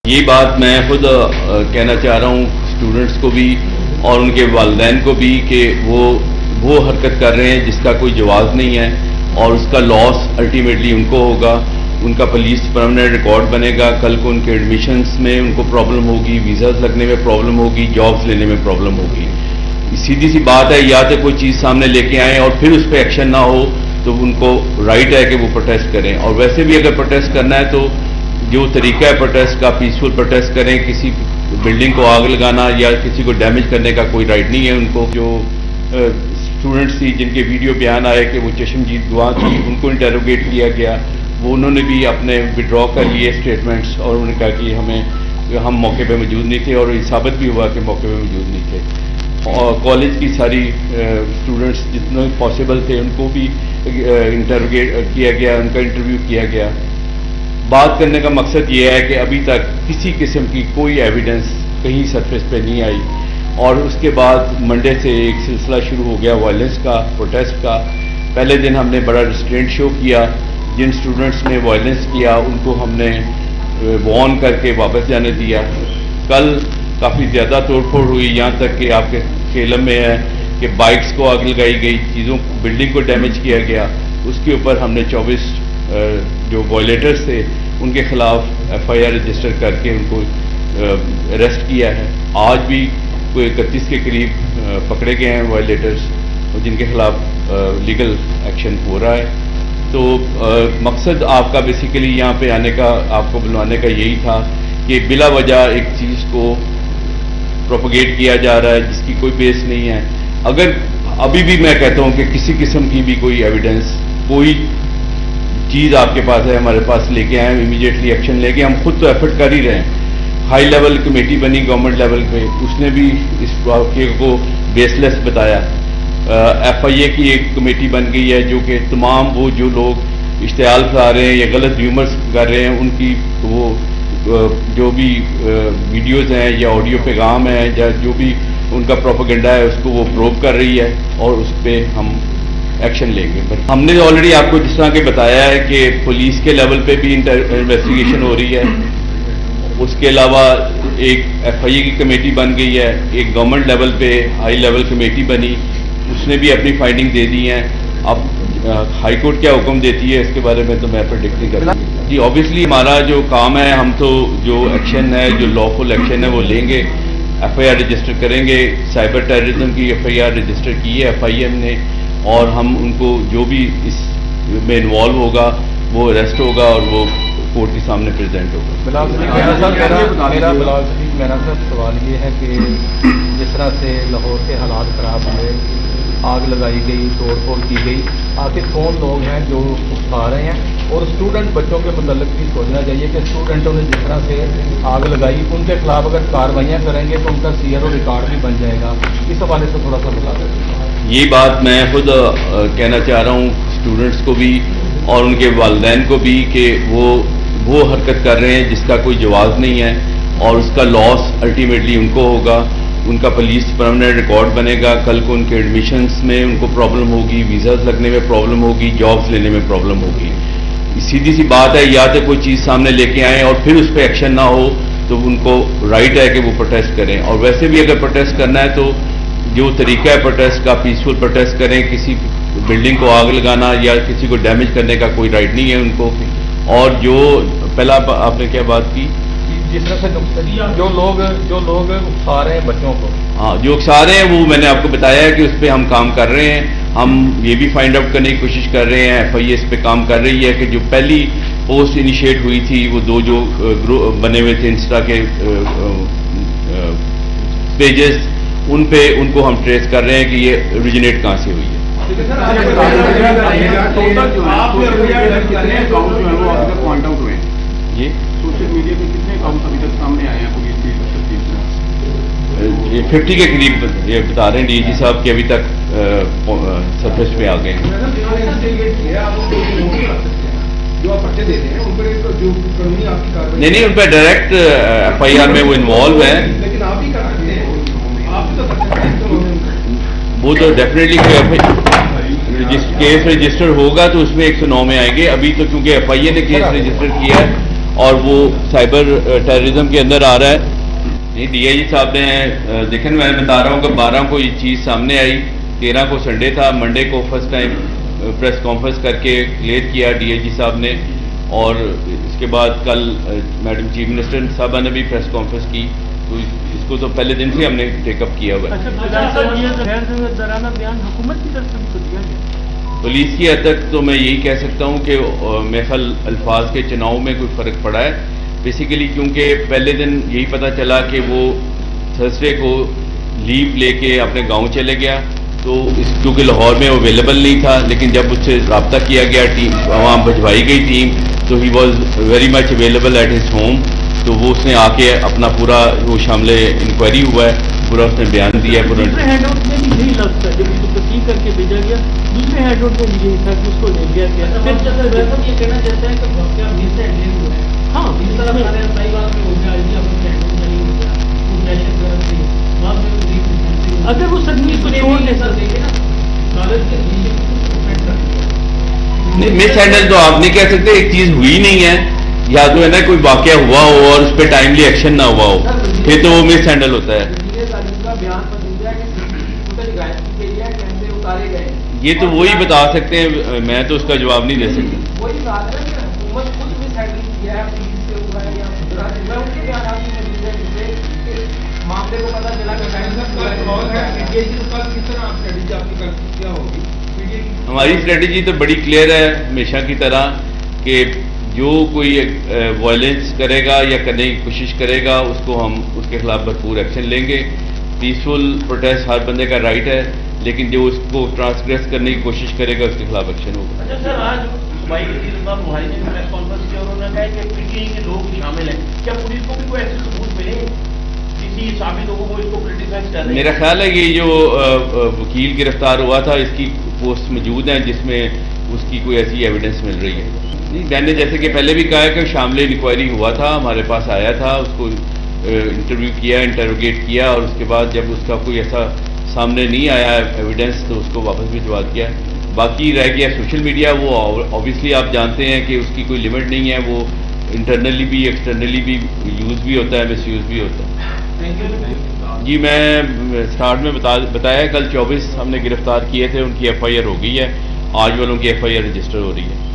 یہ بات میں خود کہنا چاہ رہا ہوں اسٹوڈنٹس کو بھی اور ان کے والدین کو بھی کہ وہ حرکت کر رہے ہیں جس کا کوئی جواز نہیں ہے اور اس کا لاس الٹیمیٹلی ان کو ہوگا. ان کا پولیس پرماننٹ ریکارڈ بنے گا. کل کو ان کے ایڈمیشنس میں ان کو پرابلم ہوگی, ویزاز لگنے میں پرابلم ہوگی, جابس لینے میں پرابلم ہوگی. سیدھی سی بات ہے, یا تو کوئی چیز سامنے لے کے آئیں اور پھر اس پہ ایکشن نہ ہو تو ان کو رائٹ ہے کہ وہ پروٹیسٹ کریں. اور ویسے بھی اگر پروٹیسٹ کرنا ہے تو جو طریقہ ہے پروٹیسٹ کا, پیسفل پروٹیسٹ کریں. کسی بلڈنگ کو آگ لگانا یا کسی کو ڈیمیج کرنے کا کوئی رائٹ نہیں ہے ان کو. جو اسٹوڈنٹس تھی جن کے ویڈیو بیان آئے کہ وہ چشمجیت گواہ تھی, ان کو انٹروگیٹ کیا گیا. وہ انہوں نے بھی اپنے ودرا کر لیے اسٹیٹمنٹس اور انہوں نے کہا کہ ہم موقع پہ موجود نہیں تھے, اور یہ ثابت بھی ہوا کہ موقع پہ موجود نہیں تھے. اور کالج کی ساری اسٹوڈنٹس جتنے پاسبل تھے ان کو بھی انٹروگیٹ کیا گیا, ان کا انٹرویو کیا گیا. بات کرنے کا مقصد یہ ہے کہ ابھی تک کسی قسم کی کوئی ایویڈنس کہیں سرفیس پہ نہیں آئی. اور اس کے بعد منڈے سے ایک سلسلہ شروع ہو گیا وائلنس کا, پروٹیسٹ کا. پہلے دن ہم نے بڑا ریسٹرینٹ شو کیا. جن اسٹوڈنٹس نے وائلنس کیا ان کو ہم نے وارن کر کے واپس جانے دیا. کل کافی زیادہ توڑ پھوڑ ہوئی, یہاں تک کہ آپ کے علم میں ہے کہ بائکس کو آگ لگائی گئی, چیزوں بلڈنگ کو ڈیمیج کیا گیا. اس کے اوپر ہم نے 24 جو وائلیٹرز تھے ان کے خلاف ایف آئی آر رجسٹر کر کے ان کو اریسٹ کیا ہے. آج بھی کوئی 31 کے قریب پکڑے گئے ہیں وائلیٹرز جن کے خلاف لیگل ایکشن ہو رہا ہے. تو مقصد آپ کا بیسیکلی یہاں پہ آنے کا, آپ کو بلوانے کا یہی تھا کہ بلا وجہ ایک چیز کو پروپیگیٹ کیا جا رہا ہے جس کی کوئی بیس نہیں ہے. اگر ابھی بھی میں کہتا ہوں کہ کسی قسم کی بھی کوئی ایویڈنس, کوئی چیز آپ کے پاس ہے, ہمارے پاس لے کے آئیں, امیڈیٹلی ایکشن لے کے. ہم خود تو ایفرٹ کر ہی رہے ہیں. ہائی لیول کمیٹی بنی گورنمنٹ لیول پہ, اس نے بھی اس واقعے کو بیس لیس بتایا. ایف آئی اے کی ایک کمیٹی بن گئی ہے جو کہ تمام وہ جو لوگ اشتعال پھیلا رہے ہیں یا غلط ریومرز کر رہے ہیں ان کی وہ جو بھی ویڈیوز ہیں یا آڈیو پیغام ہیں یا جو بھی ان کا پروپیگنڈا ہے اس کو وہ پروب کر رہی ہے اور اس پہ ہم ایکشن لیں گے. ہم نے آلریڈی آپ کو جس طرح کے بتایا ہے کہ پولیس کے لیول پہ بھی انویسٹیگیشن ہو رہی ہے. اس کے علاوہ ایک ایف آئی اے کی کمیٹی بن گئی ہے, ایک گورنمنٹ لیول پہ ہائی لیول کمیٹی بنی, اس نے بھی اپنی فائنڈنگ دے دی ہیں. اب ہائی کورٹ کیا حکم دیتی ہے اس کے بارے میں تو میں پریڈکٹ نہیں کرتا. جی آبویسلی ہمارا جو کام ہے, ہم تو جو ایکشن ہے, جو لا فل ایکشن ہے وہ لیں گے. ایف آئی آر رجسٹر کریں گے. سائبر ٹیررزم کی ایف آئی آر رجسٹر کی ہے ایف آئی ایم نے, اور ہم ان کو جو بھی اس میں انوالو ہوگا وہ اریسٹ ہوگا اور وہ کورٹ کے سامنے پریزنٹ ہوگا. میرا سوال یہ ہے کہ جس طرح سے لاہور کے حالات خراب ہوئے, آگ لگائی گئی, توڑ پھوڑ کی گئی, آخر کون لوگ ہیں جو اٹھا رہے ہیں؟ اور اسٹوڈنٹ بچوں کے متعلق بھی سوچنا چاہیے کہ اسٹوڈنٹوں نے جس طرح سے آگ لگائی ان کے خلاف اگر کاروائیاں کریں گے تو ان کا سی آر او ریکارڈ بھی بن جائے گا. اس حوالے سے تھوڑا سا بتا دیں. یہ بات میں خود کہنا چاہ رہا ہوں اسٹوڈنٹس کو بھی اور ان کے والدین کو بھی کہ وہ حرکت کر رہے ہیں جس کا کوئی جواز نہیں ہے اور اس کا لاس الٹیمیٹلی ان کو ہوگا. ان کا پولیس پرماننٹ ریکارڈ بنے گا. کل کو ان کے ایڈمیشنس میں ان کو پرابلم ہوگی, ویزاز لگنے میں پرابلم ہوگی, جابس لینے میں پرابلم ہوگی. سیدھی سی بات ہے, یا تو کوئی چیز سامنے لے کے آئیں اور پھر اس پہ ایکشن نہ ہو تو ان کو رائٹ ہے کہ وہ پروٹیسٹ کریں. اور ویسے بھی اگر پروٹیسٹ کرنا ہے تو جو طریقہ ہے پروٹیسٹ کا, پیسفل پروٹیسٹ کریں. کسی بلڈنگ کو آگ لگانا یا کسی کو ڈیمیج کرنے کا کوئی رائٹ نہیں ہے ان کو. اور جو پہلا آپ نے کیا بات کی, جس طرح سے جو لوگ اکسا رہے ہیں بچوں کو, ہاں جو اکسا رہے ہیں وہ میں نے آپ کو بتایا ہے کہ اس پہ ہم کام کر رہے ہیں. ہم یہ بھی فائنڈ آؤٹ کرنے کی کوشش کر رہے ہیں, ایف آئی اے اس پہ کام کر رہی ہے کہ جو پہلی پوسٹ انیشیٹ ہوئی تھی وہ 2 جو گروپ بنے ہوئے تھے انسٹا کے پیجز, ان کو ہم ٹریس کر رہے ہیں کہ یہ اوریجنیٹ کہاں سے ہوئی ہے. جی سوشل میڈیا پہ کتنے اکاؤنٹ ابھی تک سامنے آئے ہیں؟ 50 کے قریب یہ بتا رہے ہیں ڈی جی صاحب کہ ابھی تک سرفیس پہ آ گئے ہیں. نہیں ان پہ ڈائریکٹ ایف آئی آر میں وہ انوالو ہیں. وہ تو ڈیفینیٹلی کیس رجسٹر ہوگا تو اس میں 109 میں آئیں گے. ابھی تو کیونکہ ایف آئی اے نے کیس رجسٹر کیا ہے اور وہ سائبر ٹیررزم کے اندر آ رہا ہے. نہیں, ڈی آئی جی صاحب نے دیکھیں, میں بتا رہا ہوں کہ 12 کو یہ چیز سامنے آئی, 13 کو سنڈے تھا, منڈے کو فرسٹ ٹائم پریس کانفرنس کر کے کلیئر کیا ڈی آئی جی صاحب نے, اور اس کے بعد کل میڈم چیف منسٹر صاحبہ نے بھی پریس کانفرنس کی, تو اس کو تو پہلے دن سے ہم نے ٹیک اپ کیا ہوا ہے. حکومت کی طرف سے دیا گیا پولیس کی حد تک تو میں یہی کہہ سکتا ہوں کہ محفل الفاظ کے چناؤ میں کوئی فرق پڑا ہے بیسیکلی, کیونکہ پہلے دن یہی پتہ چلا کہ وہ تھرسڈے کو لیو لے کے اپنے گاؤں چلے گیا, تو کیونکہ لاہور میں اویلیبل نہیں تھا, لیکن جب اس سے رابطہ کیا گیا, ٹیم وہاں بھجوائی گئی ٹیم, تو he was very much available at his home. تو وہ اس نے آ کے اپنا پورا وہ شامل انکوائری ہوا ہے, پورا اس نے بیان دیا ہے. دوسرے ہینڈ آؤٹ میں بھی یہی لفظ تھا, جب اس کو تصدیق کر کے بھیجا گیا, دوسرے ہینڈ آؤٹ میں بھی یہی تھا کہ اس کو لے لیا گیا. یہ کہنا چاہتے ہیں کہ واقعہ مس ہینڈلنگ ہوا ہے. ہاں, اس طرح ہمارے صحیح بات میں ہو گیا, نہیں ہو گیا, وہ دہشت گرد تھی, وہاں پہ اگر وہ سدمی کو چھوڑ دے سر دیکھے نا کالج کے مس ہینڈل تو آپ نہیں کہہ سکتے, ایک چیز ہوئی نہیں ہے, یا تو ہے نا کوئی واقعہ ہوا ہو اور اس پہ ٹائملی ایکشن نہ ہوا ہو, پھر تو وہ مس ہینڈل ہوتا ہے. یہ تو وہی بتا سکتے ہیں, میں تو اس کا جواب نہیں دے سکتا. ہماری اسٹریٹجی تو بڑی کلیئر ہے ہمیشہ کی طرح کہ جو کوئی وائلنس کرے گا یا کرنے کی کوشش کرے گا اس کو ہم اس کے خلاف بھرپور ایکشن لیں گے. پیسفل پروٹیسٹ ہر بندے کا رائٹ ہے, لیکن جو اس کو ٹرانسگریس کرنے کی کوشش کرے گا اس کے خلاف ایکشن ہوگا. اچھا سر, آج صوبائی وزیر صاحب بھائی نے پریس کانفرنس کیا اور انہوں نے کہا کہ پی ٹی آئی کے لوگ شامل ہیں, کیا پولیس کو بھی کوئی ایسے ثبوت ملے کسی شامل لوگوں کو اس کو کریٹیسائز کر رہے ہیں؟ میرا خیال ہے کہ جو وکیل گرفتار ہوا تھا اس کی پوسٹ موجود ہیں جس میں اس کی کوئی ایسی ایویڈنس مل رہی ہے. نہیں, میں نے جیسے کہ پہلے بھی کہا ہے کہ شامل انکوائری ہوا تھا, ہمارے پاس آیا تھا, اس کو انٹرویو کیا, انٹروگیٹ کیا, اور اس کے بعد جب اس کا کوئی ایسا سامنے نہیں آیا ایویڈنس تو اس کو واپس بھجوا دیا. باقی رہ گیا سوشل میڈیا, وہ اوبیسلی آپ جانتے ہیں کہ اس کی کوئی لمٹ نہیں ہے, وہ انٹرنلی بھی ایکسٹرنلی بھی یوز بھی ہوتا ہے, مس یوز بھی ہوتا ہے. جی, میں اسٹارٹ میں بتایا کل 24 ہم نے گرفتار کیے تھے, ان کی ایف آئی آر ہو گئی ہے, آج والوں کی ایف آئی آر رجسٹر ہو رہی ہے.